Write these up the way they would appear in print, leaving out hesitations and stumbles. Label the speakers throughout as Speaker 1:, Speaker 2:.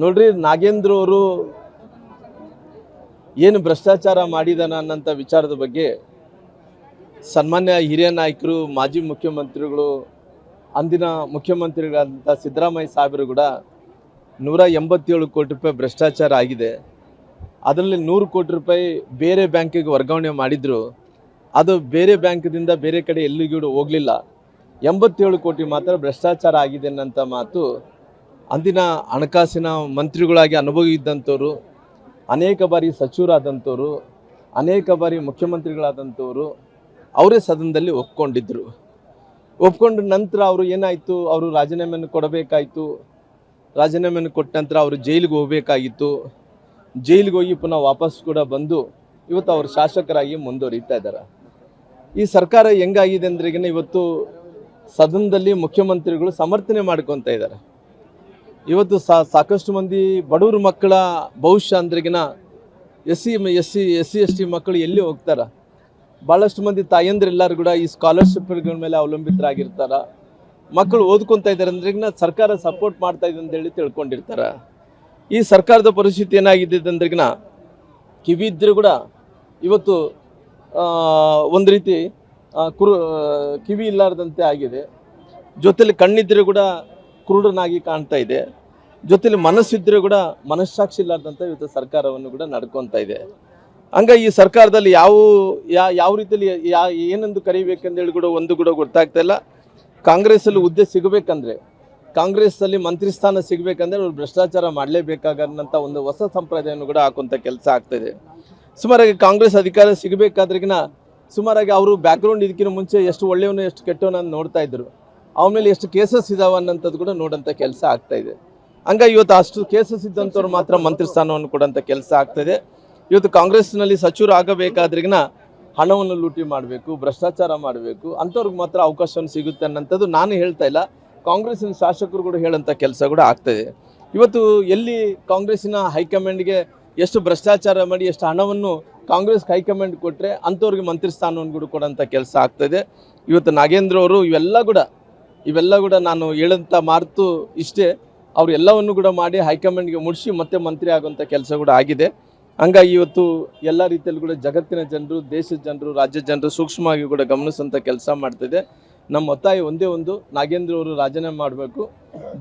Speaker 1: ನೋಡ್ರಿ, ನಾಗೇಂದ್ರ ಅವರು ಏನು ಭ್ರಷ್ಟಾಚಾರ ಮಾಡಿದಾನ ಅನ್ನೋಂಥ ವಿಚಾರದ ಬಗ್ಗೆ ಸನ್ಮಾನ್ಯ ಹಿರಿಯ ನಾಯಕರು, ಮಾಜಿ ಮುಖ್ಯಮಂತ್ರಿಗಳು, ಅಂದಿನ ಮುಖ್ಯಮಂತ್ರಿಗಳಾದಂಥ ಸಿದ್ದರಾಮಯ್ಯ ಸಾಹೇಬರು ಕೂಡ 187 ಕೋಟಿ ರೂಪಾಯಿ ಭ್ರಷ್ಟಾಚಾರ ಆಗಿದೆ. ಅದರಲ್ಲಿ 100 ಕೋಟಿ ರೂಪಾಯಿ ಬೇರೆ ಬ್ಯಾಂಕಿಗೆ ವರ್ಗಾವಣೆ ಮಾಡಿದ್ರು. ಅದು ಬೇರೆ ಬ್ಯಾಂಕ್ದಿಂದ ಬೇರೆ ಕಡೆ ಎಲ್ಲಿಗೂ ಹೋಗಲಿಲ್ಲ. 87 ಕೋಟಿ ಮಾತ್ರ ಭ್ರಷ್ಟಾಚಾರ ಆಗಿದೆ ಅನ್ನೋಂಥ ಮಾತು ಅಂದಿನ ಹಣಕಾಸಿನ ಮಂತ್ರಿಗಳಾಗಿ ಅನುಭವ ಇದ್ದಂಥವ್ರು, ಅನೇಕ ಬಾರಿ ಸಚಿವರಾದಂಥವ್ರು, ಅನೇಕ ಬಾರಿ ಮುಖ್ಯಮಂತ್ರಿಗಳಾದಂಥವ್ರು ಅವರೇ ಸದನದಲ್ಲಿ ಒಪ್ಕೊಂಡಿದ್ದರು. ಒಪ್ಕೊಂಡ ನಂತರ ಅವರು ಏನಾಯಿತು, ಅವರು ರಾಜೀನಾಮೆಯನ್ನು ಕೊಡಬೇಕಾಯಿತು. ರಾಜೀನಾಮೆಯನ್ನು ಕೊಟ್ಟ ನಂತರ ಅವರು ಜೈಲಿಗೆ ಹೋಗಬೇಕಾಗಿತ್ತು. ಜೈಲಿಗೆ ಹೋಗಿ ಪುನಃ ವಾಪಸ್ ಕೂಡ ಬಂದು ಇವತ್ತು ಅವರು ಶಾಸಕರಾಗಿ ಮುಂದುವರಿತಾ ಇದ್ದಾರೆ. ಈ ಸರ್ಕಾರ ಹೆಂಗಾಗಿದೆ ಅಂದ್ರೆಗಿನ ಇವತ್ತು ಸದನದಲ್ಲಿ ಮುಖ್ಯಮಂತ್ರಿಗಳು ಸಮರ್ಥನೆ ಮಾಡ್ಕೊತಾ ಇದ್ದಾರೆ. ಇವತ್ತು ಸಾಕಷ್ಟು ಮಂದಿ ಬಡವ್ರ ಮಕ್ಕಳ ಭವಿಷ್ಯ ಅಂದ್ರೆಗಿನ ಎಸ್ ಸಿ ಎಸ್ ಟಿ ಮಕ್ಕಳು ಎಲ್ಲಿ ಹೋಗ್ತಾರೆ? ಭಾಳಷ್ಟು ಮಂದಿ ತಾಯಂದ್ರೆಲ್ಲರೂ ಕೂಡ ಈ ಸ್ಕಾಲರ್ಶಿಪ್ಗಳ ಮೇಲೆ ಅವಲಂಬಿತರಾಗಿರ್ತಾರೆ. ಮಕ್ಕಳು ಓದ್ಕೊತಾ ಇದ್ದಾರೆ ಅಂದ್ರೆಗಿನ ಸರ್ಕಾರ ಸಪೋರ್ಟ್ ಮಾಡ್ತಾ ಇದೆ ಅಂತೇಳಿ ತಿಳ್ಕೊಂಡಿರ್ತಾರೆ. ಈ ಸರ್ಕಾರದ ಪರಿಸ್ಥಿತಿ ಏನಾಗಿದೆ ಅಂದ್ರೆಗಿನ ಕಿವಿ ಇದ್ದರೂ ಕೂಡ ಇವತ್ತು ಒಂದು ರೀತಿ ಕಿವಿ ಇಲ್ಲಾರ್ದಂತೆ ಆಗಿದೆ. ಜೊತೆಲಿ ಕಣ್ಣಿದ್ರೂ ಕೂಡ ಕುರುಡನಾಗಿ ಕಾಣ್ತಾ ಇದೆ. ಜೊತೆಲಿ ಮನಸ್ಸಿದ್ರೂ ಕೂಡ ಮನಸ್ಸಾಕ್ಷಿ ಇಲ್ಲಾರ್ದಂತೆ ಇವತ್ತು ಸರ್ಕಾರವನ್ನು ಕೂಡ ನಡ್ಕೊತಾ ಇದೆ. ಹಂಗಾಗಿ ಈ ಸರ್ಕಾರದಲ್ಲಿ ಯಾವ ರೀತಿಯಲ್ಲಿ ಏನೆಂದು ಕರಿಬೇಕಂದೇಳಿ ಕೂಡ ಒಂದು ಕೂಡ ಗೊತ್ತಾಗ್ತಾ ಇಲ್ಲ. ಕಾಂಗ್ರೆಸ್ಸಲ್ಲಿ ಹುದ್ದೆ ಸಿಗಬೇಕಂದ್ರೆ, ಕಾಂಗ್ರೆಸ್ಸಲ್ಲಿ ಮಂತ್ರಿ ಸ್ಥಾನ ಸಿಗಬೇಕಂದ್ರೆ ಅವ್ರು ಭ್ರಷ್ಟಾಚಾರ ಮಾಡಲೇಬೇಕಾಗಂಥ ಒಂದು ಹೊಸ ಸಂಪ್ರದಾಯವನ್ನು ಕೂಡ ಹಾಕುವಂಥ ಕೆಲಸ ಆಗ್ತಾಯಿದೆ. ಸುಮಾರಾಗಿ ಕಾಂಗ್ರೆಸ್ ಅಧಿಕಾರ ಸಿಗಬೇಕಾದ್ರಿಗಿನ ಸುಮಾರಾಗಿ ಅವರು ಬ್ಯಾಕ್ಗ್ರೌಂಡ್ ಇದಕ್ಕಿಂತ ಮುಂಚೆ ಎಷ್ಟು ಒಳ್ಳೆಯವನು ಎಷ್ಟು ಕೆಟ್ಟವನು ಅಂತ ನೋಡ್ತಾ ಇದ್ರು. ಅವನ ಮೇಲೆ ಎಷ್ಟು ಕೇಸಸ್ ಇದಾವೆ ಅನ್ನೋಂಥದ್ದು ಕೂಡ ನೋಡೋಂಥ ಕೆಲಸ ಆಗ್ತಾಯಿದೆ. ಹಂಗಾಗಿ ಇವತ್ತು ಅಷ್ಟು ಕೇಸಸ್ ಇದ್ದಂಥವ್ರು ಮಾತ್ರ ಮಂತ್ರಿ ಸ್ಥಾನವನ್ನು ಕೊಡೋಂಥ ಕೆಲಸ ಆಗ್ತಾಯಿದೆ. ಇವತ್ತು ಕಾಂಗ್ರೆಸ್ನಲ್ಲಿ ಸಚಿವರು ಆಗಬೇಕಾದ್ರಿಗಿನ ಹಣವನ್ನು ಲೂಟಿ ಮಾಡಬೇಕು, ಭ್ರಷ್ಟಾಚಾರ ಮಾಡಬೇಕು, ಅಂಥವ್ರಿಗೆ ಮಾತ್ರ ಅವಕಾಶವನ್ನು ಸಿಗುತ್ತೆ ಅನ್ನೋಂಥದ್ದು ನಾನು ಹೇಳ್ತಾ ಇಲ್ಲ, ಕಾಂಗ್ರೆಸ್ಸಿನ ಶಾಸಕರು ಕೂಡ ಹೇಳೋಂಥ ಕೆಲಸ ಕೂಡ ಆಗ್ತಾಯಿದೆ. ಇವತ್ತು ಎಲ್ಲಿ ಕಾಂಗ್ರೆಸ್ಸಿನ ಹೈಕಮಾಂಡ್ಗೆ ಎಷ್ಟು ಭ್ರಷ್ಟಾಚಾರ ಮಾಡಿ ಎಷ್ಟು ಹಣವನ್ನು ಕಾಂಗ್ರೆಸ್ ಹೈಕಮಾಂಡ್ ಕೊಟ್ಟರೆ ಅಂಥವ್ರಿಗೆ ಮಂತ್ರಿ ಸ್ಥಾನವನ್ನು ಕೂಡ ಕೊಡೋಂಥ ಕೆಲಸ ಆಗ್ತಾಯಿದೆ. ಇವತ್ತು ನಾಗೇಂದ್ರ ಅವರು ಇವೆಲ್ಲ ಕೂಡ ನಾನು ಹೇಳೋಂಥ ಮಾತು ಇಷ್ಟೇ, ಅವರು ಎಲ್ಲವನ್ನು ಕೂಡ ಮಾಡಿ ಹೈಕಮಾಂಡ್ಗೆ ಮುಡಿಸಿ ಮತ್ತೆ ಮಂತ್ರಿ ಆಗುವಂಥ ಕೆಲಸ ಕೂಡ ಆಗಿದೆ. ಹಂಗಾಗಿ ಇವತ್ತು ಎಲ್ಲ ರೀತಿಯಲ್ಲೂ ಕೂಡ ಜಗತ್ತಿನ ಜನರು, ದೇಶದ ಜನರು, ರಾಜ್ಯದ ಜನರು ಸೂಕ್ಷ್ಮವಾಗಿ ಕೂಡ ಗಮನಿಸುವಂಥ ಕೆಲಸ ಮಾಡ್ತಿದೆ. ನಮ್ಮ ಒತ್ತಾಯ ಒಂದೇ ಒಂದು, ನಾಗೇಂದ್ರ ಅವರು ರಾಜೀನಾಮೆ ಮಾಡಬೇಕು.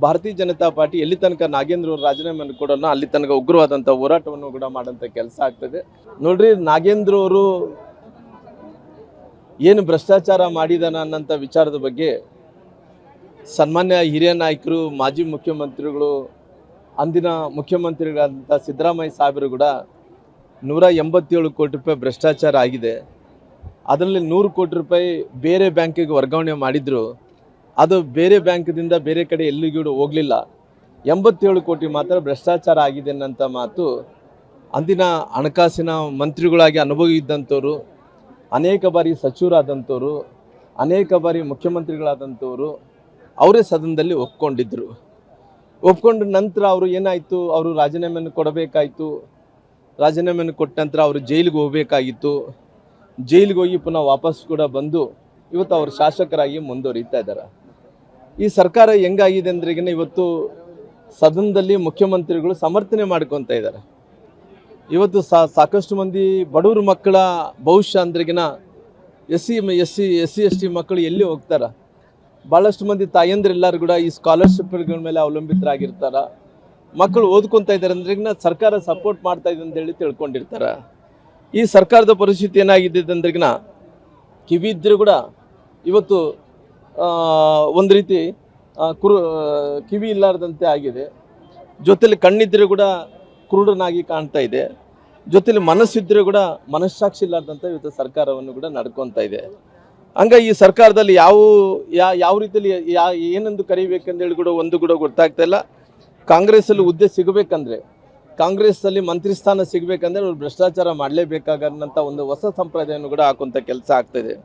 Speaker 1: ಭಾರತೀಯ ಜನತಾ ಪಾರ್ಟಿ ಎಲ್ಲಿ ತನಕ ನಾಗೇಂದ್ರ ಅವರು ರಾಜೀನಾಮೆಯನ್ನು ಕೊಡೋಣ ಅಲ್ಲಿ ತನಕ ಉಗ್ರವಾದಂಥ ಹೋರಾಟವನ್ನು ಕೂಡ ಮಾಡೋಂಥ ಕೆಲಸ ಆಗ್ತದೆ. ನೋಡ್ರಿ, ನಾಗೇಂದ್ರ ಅವರು ಏನು ಭ್ರಷ್ಟಾಚಾರ ಮಾಡಿದಾನ ಅನ್ನೋಂಥ ವಿಚಾರದ ಬಗ್ಗೆ ಸನ್ಮಾನ್ಯ ಹಿರಿಯ ನಾಯಕರು, ಮಾಜಿ ಮುಖ್ಯಮಂತ್ರಿಗಳು, ಅಂದಿನ ಮುಖ್ಯಮಂತ್ರಿಗಳಾದಂಥ ಸಿದ್ದರಾಮಯ್ಯ ಸಾಹೇಬರು ಕೂಡ 187 ಕೋಟಿ ರೂಪಾಯಿ ಭ್ರಷ್ಟಾಚಾರ ಆಗಿದೆ. ಅದರಲ್ಲಿ 100 ಕೋಟಿ ರೂಪಾಯಿ ಬೇರೆ ಬ್ಯಾಂಕಿಗೆ ವರ್ಗಾವಣೆ ಮಾಡಿದ್ರು. ಅದು ಬೇರೆ ಬ್ಯಾಂಕ್ದಿಂದ ಬೇರೆ ಕಡೆ ಎಲ್ಲಿಗೂ ಹೋಗಲಿಲ್ಲ. 87 ಕೋಟಿ ಮಾತ್ರ ಭ್ರಷ್ಟಾಚಾರ ಆಗಿದೆ ಅನ್ನೋಂಥ ಮಾತು ಅಂದಿನ ಹಣಕಾಸಿನ ಮಂತ್ರಿಗಳಾಗಿ ಅನುಭವ ಇದ್ದಂಥವ್ರು, ಅನೇಕ ಬಾರಿ ಸಚಿವರಾದಂಥವ್ರು, ಅನೇಕ ಬಾರಿ ಮುಖ್ಯಮಂತ್ರಿಗಳಾದಂಥವ್ರು ಅವರೇ ಸದನದಲ್ಲಿ ಒಪ್ಕೊಂಡಿದ್ದರು. ಒಪ್ಕೊಂಡ ನಂತರ ಅವರು ಏನಾಯಿತು, ಅವರು ರಾಜೀನಾಮೆಯನ್ನು ಕೊಡಬೇಕಾಯಿತು. ರಾಜೀನಾಮೆಯನ್ನು ಕೊಟ್ಟ ನಂತರ ಅವರು ಜೈಲಿಗೆ ಹೋಗಬೇಕಾಗಿತ್ತು. ಜೈಲಿಗೆ ಹೋಗಿ ಪುನಃ ವಾಪಸ್ ಕೂಡ ಬಂದು ಇವತ್ತು ಅವರು ಶಾಸಕರಾಗಿ ಮುಂದುವರಿತಾ ಇದ್ದಾರೆ. ಈ ಸರ್ಕಾರ ಹೆಂಗಾಗಿದೆ ಅಂದ್ರೆಗಿನ ಇವತ್ತು ಸದನದಲ್ಲಿ ಮುಖ್ಯಮಂತ್ರಿಗಳು ಸಮರ್ಥನೆ ಮಾಡ್ಕೊತಾ ಇದ್ದಾರೆ. ಇವತ್ತು ಸಾಕಷ್ಟು ಮಂದಿ ಬಡವ್ರ ಮಕ್ಕಳ ಭವಿಷ್ಯ ಅಂದ್ರೆಗಿನ ಎಸ್ ಸಿ ಎಸ್ ಟಿ ಮಕ್ಕಳು ಎಲ್ಲಿ ಹೋಗ್ತಾರೆ? ಭಾಳಷ್ಟು ಮಂದಿ ತಾಯಂದ್ರೆಲ್ಲರೂ ಕೂಡ ಈ ಸ್ಕಾಲರ್ಶಿಪ್ಗಳ ಮೇಲೆ ಅವಲಂಬಿತರಾಗಿರ್ತಾರೆ. ಮಕ್ಕಳು ಓದ್ಕೊತಾ ಇದ್ದಾರೆ ಅಂದ್ರೆಗಿನ ಸರ್ಕಾರ ಸಪೋರ್ಟ್ ಮಾಡ್ತಾ ಇದೆ ಅಂತೇಳಿ ತಿಳ್ಕೊಂಡಿರ್ತಾರೆ. ಈ ಸರ್ಕಾರದ ಪರಿಸ್ಥಿತಿ ಏನಾಗಿದೆ ಅಂದ್ರೆಗಿನ ಕಿವಿ ಇದ್ದರೂ ಕೂಡ ಇವತ್ತು ಒಂದು ರೀತಿ ಕಿವಿ ಇಲ್ಲಾರ್ದಂತೆ ಆಗಿದೆ. ಜೊತೆಲಿ ಕಣ್ಣಿದ್ರೂ ಕೂಡ ಕುರುಡನಾಗಿ ಕಾಣ್ತಾ ಇದೆ. ಜೊತೆಲಿ ಮನಸ್ಸಿದ್ರೂ ಕೂಡ ಮನಸ್ಸಾಕ್ಷಿ ಇಲ್ಲಾರ್ದಂತೆ ಇವತ್ತು ಸರ್ಕಾರವನ್ನು ಕೂಡ ನಡ್ಕೊತಾ ಇದೆ. ಹಂಗಾಗಿ ಈ ಸರ್ಕಾರದಲ್ಲಿ ಯಾವ ರೀತಿಯಲ್ಲಿ ಏನೆಂದು ಕರಿಬೇಕಂದೇಳಿ ಕೂಡ ಒಂದು ಕೂಡ ಗೊತ್ತಾಗ್ತಾ ಇಲ್ಲ. ಕಾಂಗ್ರೆಸ್ಸಲ್ಲಿ ಹುದ್ದೆ ಸಿಗಬೇಕಂದ್ರೆ, ಕಾಂಗ್ರೆಸ್ಸಲ್ಲಿ ಮಂತ್ರಿ ಸ್ಥಾನ ಸಿಗಬೇಕಂದ್ರೆ ಅವ್ರು ಭ್ರಷ್ಟಾಚಾರ ಮಾಡಲೇಬೇಕಾಗಂಥ ಒಂದು ಹೊಸ ಸಂಪ್ರದಾಯವನ್ನು ಕೂಡ ಹಾಕುವಂಥ ಕೆಲಸ ಆಗ್ತಾಯಿದೆ.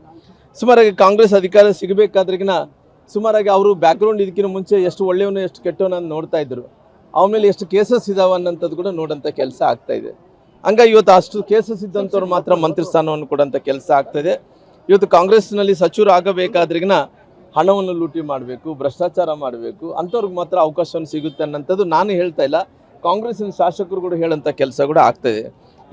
Speaker 1: ಸುಮಾರಾಗಿ ಕಾಂಗ್ರೆಸ್ ಅಧಿಕಾರ ಸಿಗಬೇಕಾದ್ರಿಗಿನ ಸುಮಾರಾಗಿ ಅವರು ಬ್ಯಾಕ್ಗ್ರೌಂಡ್ ಇದಕ್ಕಿಂತ ಮುಂಚೆ ಎಷ್ಟು ಒಳ್ಳೆಯವನು ಎಷ್ಟು ಕೆಟ್ಟವನು ಅಂತ ನೋಡ್ತಾ ಇದ್ರು. ಅವನ ಮೇಲೆ ಎಷ್ಟು ಕೇಸಸ್ ಇದಾವೆ ಅನ್ನೋಂಥದ್ದು ಕೂಡ ನೋಡೋಂಥ ಕೆಲಸ ಆಗ್ತಾಯಿದೆ. ಹಂಗಾಗಿ ಇವತ್ತು ಅಷ್ಟು ಕೇಸಸ್ ಇದ್ದಂಥವ್ರು ಮಾತ್ರ ಮಂತ್ರಿ ಸ್ಥಾನವನ್ನು ಕೊಡೋಂಥ ಕೆಲಸ ಆಗ್ತಾಯಿದೆ. ಇವತ್ತು ಕಾಂಗ್ರೆಸ್ನಲ್ಲಿ ಸಚಿವರು ಆಗಬೇಕಾದ್ರಿಗಿನ ಹಣವನ್ನು ಲೂಟಿ ಮಾಡಬೇಕು, ಭ್ರಷ್ಟಾಚಾರ ಮಾಡಬೇಕು, ಅಂಥವ್ರಿಗೆ ಮಾತ್ರ ಅವಕಾಶವನ್ನು ಸಿಗುತ್ತೆ ಅನ್ನೋಂಥದ್ದು ನಾನು ಹೇಳ್ತಾ ಇಲ್ಲ, ಕಾಂಗ್ರೆಸ್ಸಿನ ಶಾಸಕರು ಕೂಡ ಹೇಳೋಂಥ ಕೆಲಸ ಕೂಡ ಆಗ್ತದೆ.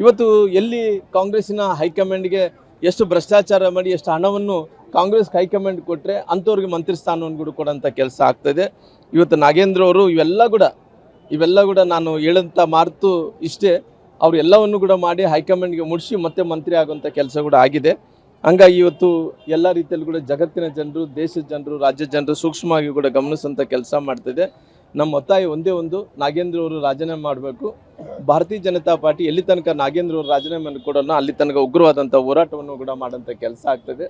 Speaker 1: ಇವತ್ತು ಎಲ್ಲಿ ಕಾಂಗ್ರೆಸ್ಸಿನ ಹೈಕಮಾಂಡ್ಗೆ ಎಷ್ಟು ಭ್ರಷ್ಟಾಚಾರ ಮಾಡಿ ಎಷ್ಟು ಹಣವನ್ನು ಕಾಂಗ್ರೆಸ್ ಹೈಕಮಾಂಡ್ ಕೊಟ್ಟರೆ ಅಂಥವ್ರಿಗೆ ಮಂತ್ರಿ ಸ್ಥಾನವನ್ನು ಕೂಡ ಕೊಡೋಂಥ ಕೆಲಸ ಆಗ್ತದೆ. ಇವತ್ತು ನಾಗೇಂದ್ರ ಅವರು ಇವೆಲ್ಲ ಕೂಡ ನಾನು ಹೇಳೋಂಥ ಮಾತು ಇಷ್ಟೇ, ಅವರು ಎಲ್ಲವನ್ನು ಕೂಡ ಮಾಡಿ ಹೈಕಮಾಂಡ್ಗೆ ಮುಡಿಸಿ ಮತ್ತೆ ಮಂತ್ರಿ ಆಗುವಂಥ ಕೆಲಸ ಕೂಡ ಆಗಿದೆ. ಹಂಗಾಗಿ ಇವತ್ತು ಎಲ್ಲ ರೀತಿಯಲ್ಲೂ ಕೂಡ ಜಗತ್ತಿನ ಜನರು, ದೇಶದ ಜನರು, ರಾಜ್ಯದ ಜನರು ಸೂಕ್ಷ್ಮವಾಗಿ ಕೂಡ ಗಮನಿಸುವಂಥ ಕೆಲಸ ಮಾಡ್ತಿದೆ. ನಮ್ಮ ಒತ್ತಾಯ ಒಂದೇ ಒಂದು, ನಾಗೇಂದ್ರ ಅವರು ರಾಜೀನಾಮೆ ಮಾಡಬೇಕು. ಭಾರತೀಯ ಜನತಾ ಪಾರ್ಟಿ ಎಲ್ಲಿ ತನಕ ನಾಗೇಂದ್ರ ಅವರು ರಾಜೀನಾಮೆ ಕೊಡೋಣ ಅಲ್ಲಿ ತನಕ ಉಗ್ರವಾದಂಥ ಹೋರಾಟವನ್ನು ಕೂಡ ಮಾಡೋಂಥ ಕೆಲಸ ಆಗ್ತದೆ.